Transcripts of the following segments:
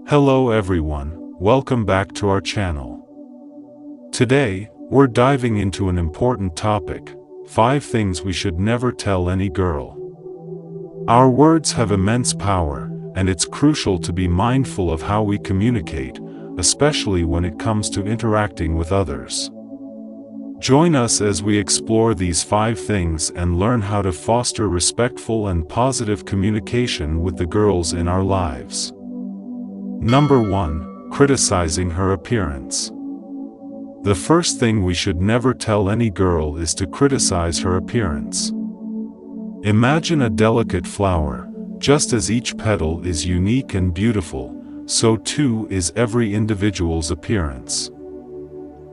Hello everyone, welcome back to our channel. Today, we're diving into an important topic: 5 things we should never tell any girl. Our words have immense power, and it's crucial to be mindful of how we communicate, especially when it comes to interacting with others. Join us as we explore these 5 things and learn how to foster respectful and positive communication with the girls in our lives. Number 1. Criticizing her appearance. The first thing we should never tell any girl is to criticize her appearance. Imagine a delicate flower. Just as each petal is unique and beautiful, so too is every individual's appearance.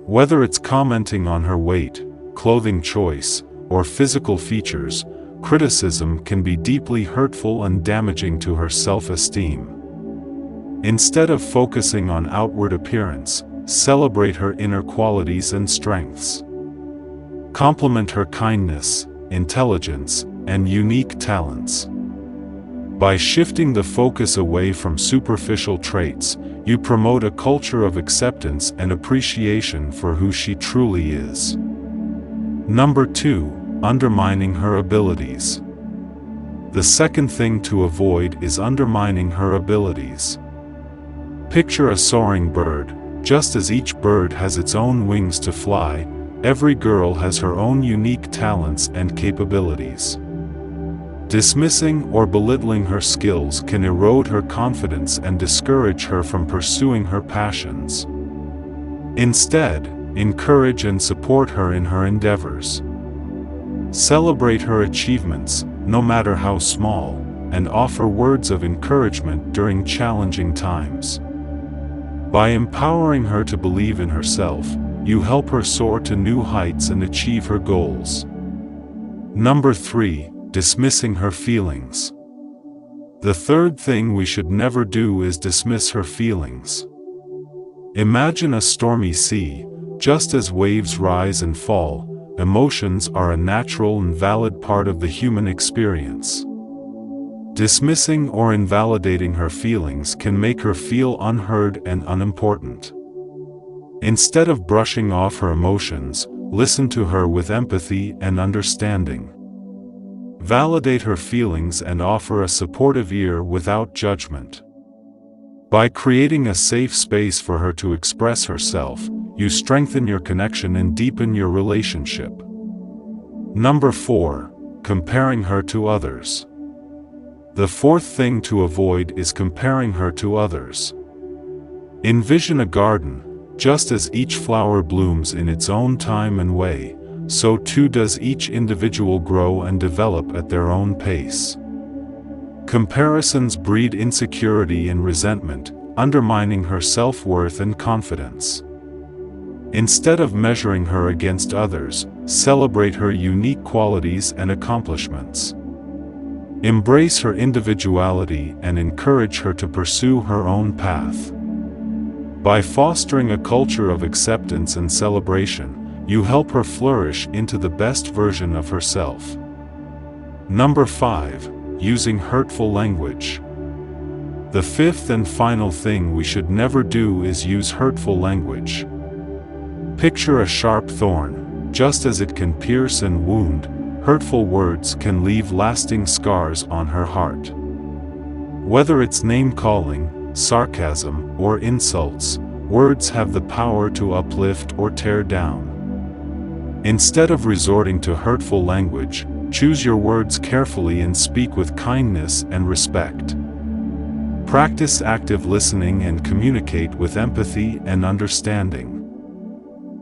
Whether it's commenting on her weight, clothing choice, or physical features, criticism can be deeply hurtful and damaging to her self-esteem. Instead of focusing on outward appearance, celebrate her inner qualities and strengths. Compliment her kindness, intelligence, and unique talents. By shifting the focus away from superficial traits, you promote a culture of acceptance and appreciation for who she truly is. Number 2. Undermining her abilities. The second thing to avoid is undermining her abilities. Picture a soaring bird. Just as each bird has its own wings to fly, every girl has her own unique talents and capabilities. Dismissing or belittling her skills can erode her confidence and discourage her from pursuing her passions. Instead, encourage and support her in her endeavors. Celebrate her achievements, no matter how small, and offer words of encouragement during challenging times. By empowering her to believe in herself, you help her soar to new heights and achieve her goals. Number 3. Dismissing her feelings. The third thing we should never do is dismiss her feelings. Imagine a stormy sea. Just as waves rise and fall, emotions are a natural and valid part of the human experience. Dismissing or invalidating her feelings can make her feel unheard and unimportant. Instead of brushing off her emotions, listen to her with empathy and understanding. Validate her feelings and offer a supportive ear without judgment. By creating a safe space for her to express herself, you strengthen your connection and deepen your relationship. Number 4. Comparing her to others. The fourth thing to avoid is comparing her to others. Envision a garden. Just as each flower blooms in its own time and way, so too does each individual grow and develop at their own pace. Comparisons breed insecurity and resentment, undermining her self-worth and confidence. Instead of measuring her against others, celebrate her unique qualities and accomplishments. Embrace her individuality and encourage her to pursue her own path. By fostering a culture of acceptance and celebration, you help her flourish into the best version of herself. Number 5. Using hurtful language. The fifth and final thing we should never do is use hurtful language. Picture a sharp thorn. Just as it can pierce and wound, hurtful words can leave lasting scars on her heart. Whether it's name-calling, sarcasm, or insults, words have the power to uplift or tear down. Instead of resorting to hurtful language, choose your words carefully and speak with kindness and respect. Practice active listening and communicate with empathy and understanding.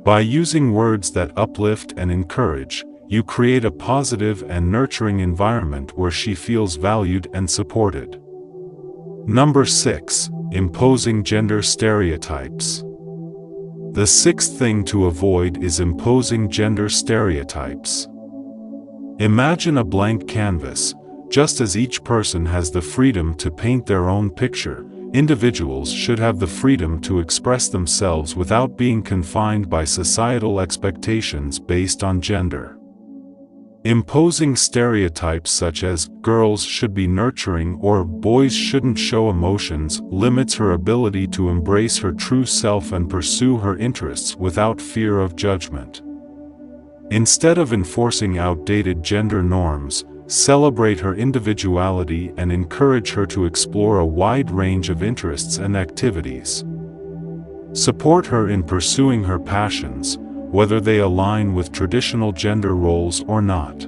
By using words that uplift and encourage, you create a positive and nurturing environment where she feels valued and supported. Number 6. Imposing gender stereotypes. The sixth thing to avoid is imposing gender stereotypes. Imagine a blank canvas. Just as each person has the freedom to paint their own picture, individuals should have the freedom to express themselves without being confined by societal expectations based on gender. Imposing stereotypes such as girls should be nurturing or boys shouldn't show emotions limits her ability to embrace her true self and pursue her interests without fear of judgment. Instead of enforcing outdated gender norms, celebrate her individuality and encourage her to explore a wide range of interests and activities. Support her in pursuing her passions, whether they align with traditional gender roles or not.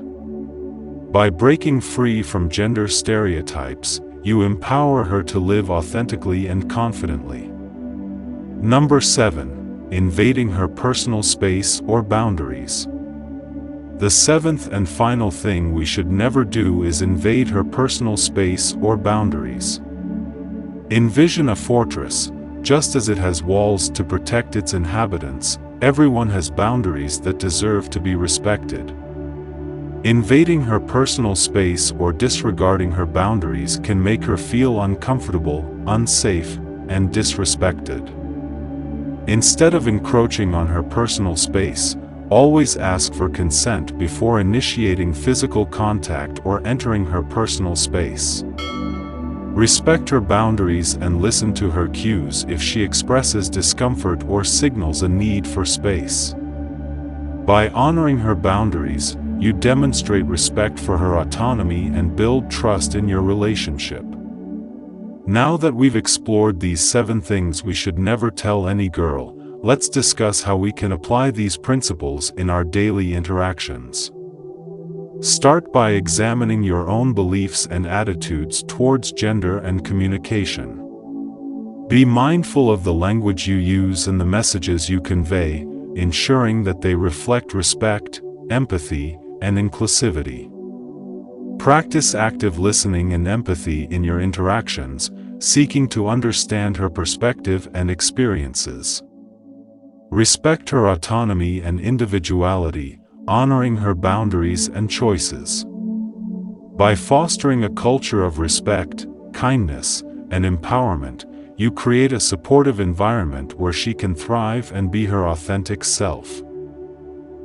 By breaking free from gender stereotypes, you empower her to live authentically and confidently. Number 7. Invading her personal space or boundaries. The seventh and final thing we should never do is invade her personal space or boundaries. Envision a fortress. Just as it has walls to protect its inhabitants, everyone has boundaries that deserve to be respected. Invading her personal space or disregarding her boundaries can make her feel uncomfortable, unsafe, and disrespected. Instead of encroaching on her personal space, always ask for consent before initiating physical contact or entering her personal space. Respect her boundaries and listen to her cues if she expresses discomfort or signals a need for space. By honoring her boundaries, you demonstrate respect for her autonomy and build trust in your relationship. Now that we've explored these 7 things we should never tell any girl, let's discuss how we can apply these principles in our daily interactions. Start by examining your own beliefs and attitudes towards gender and communication. Be mindful of the language you use and the messages you convey, ensuring that they reflect respect, empathy, and inclusivity. Practice active listening and empathy in your interactions, seeking to understand her perspective and experiences. Respect her autonomy and individuality, honoring her boundaries and choices. By fostering a culture of respect, kindness, and empowerment, you create a supportive environment where she can thrive and be her authentic self.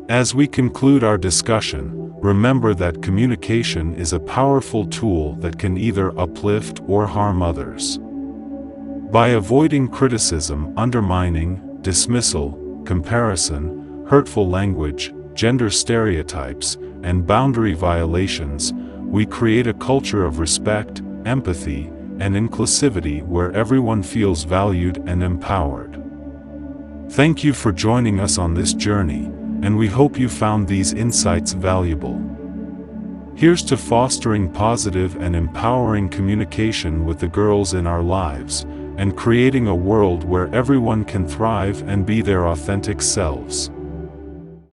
As we conclude our discussion, remember that communication is a powerful tool that can either uplift or harm others. By avoiding criticism, undermining, dismissal, comparison, hurtful language, gender stereotypes, and boundary violations, we create a culture of respect, empathy, and inclusivity where everyone feels valued and empowered. Thank you for joining us on this journey, and we hope you found these insights valuable. Here's to fostering positive and empowering communication with the girls in our lives, and creating a world where everyone can thrive and be their authentic selves.